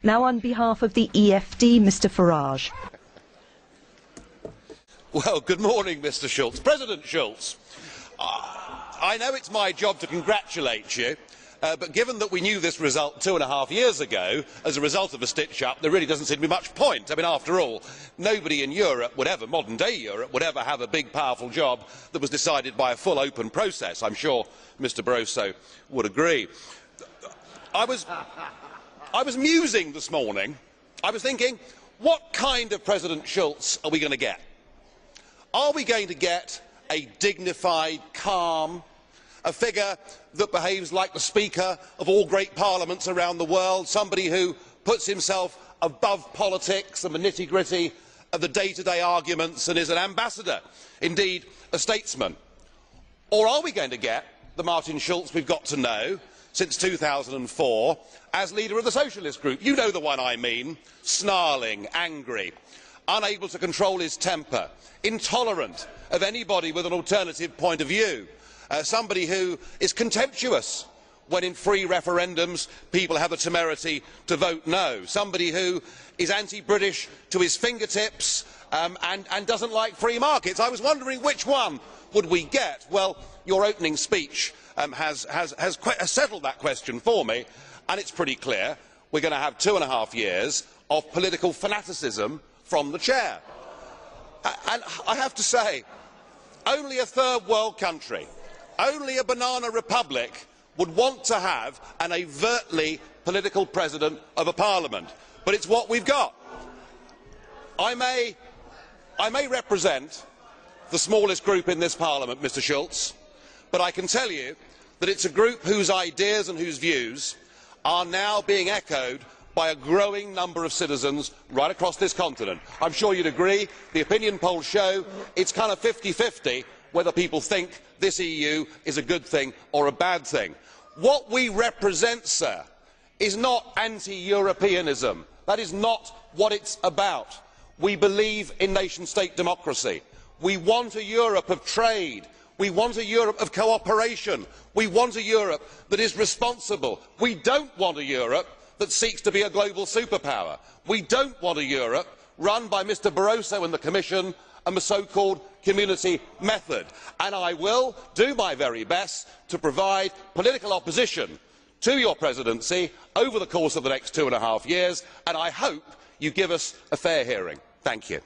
Now on behalf of the EFD, Mr Farage. Well, good morning, Mr Shultz. President Shultz, I know it's my job to congratulate you, but given that we knew this result 2.5 years ago as a result of a stitch-up, there really doesn't seem to be much point. I mean, after all, nobody in Europe would ever, modern-day Europe, would ever have a big, powerful job that was decided by a full, open process. I'm sure Mr Barroso would agree. I was musing this morning. I was thinking, what kind of President Shultz are we going to get? Are we going to get a dignified, calm, a figure that behaves like the Speaker of all great parliaments around the world, somebody who puts himself above politics and the nitty-gritty of the day-to-day arguments and is an ambassador, indeed a statesman? Or are we going to get the Martin Schulz we've got to know since 2004 as leader of the Socialist Group? You know the one I mean: snarling, angry, unable to control his temper, intolerant of anybody with an alternative point of view, somebody who is contemptuous when in free referendums people have the temerity to vote no, somebody who is anti-British to his fingertips and doesn't like free markets. I was wondering which one would we get. Well, your opening speech has settled that question for me, and it's pretty clear we're going to have 2.5 years of political fanaticism from the chair. And I have to say, only a third world country, only a banana republic would want to have an overtly political president of a parliament, but it's what we've got. I may represent the smallest group in this parliament, Mr Schultz, but I can tell you that it's a group whose ideas and whose views are now being echoed by a growing number of citizens right across this continent. I'm sure you'd agree. The opinion polls show it's kind of 50-50 whether people think this EU is a good thing or a bad thing. What we represent, sir, is not anti-Europeanism. That is not what it's about. We believe in nation-state democracy. We want a Europe of trade. We want a Europe of cooperation. We want a Europe that is responsible. We don't want a Europe that seeks to be a global superpower. We don't want a Europe run by Mr Barroso and the Commission and the so-called community method. And I will do my very best to provide political opposition to your presidency over the course of the next 2.5 years, and I hope you give us a fair hearing. Thank you.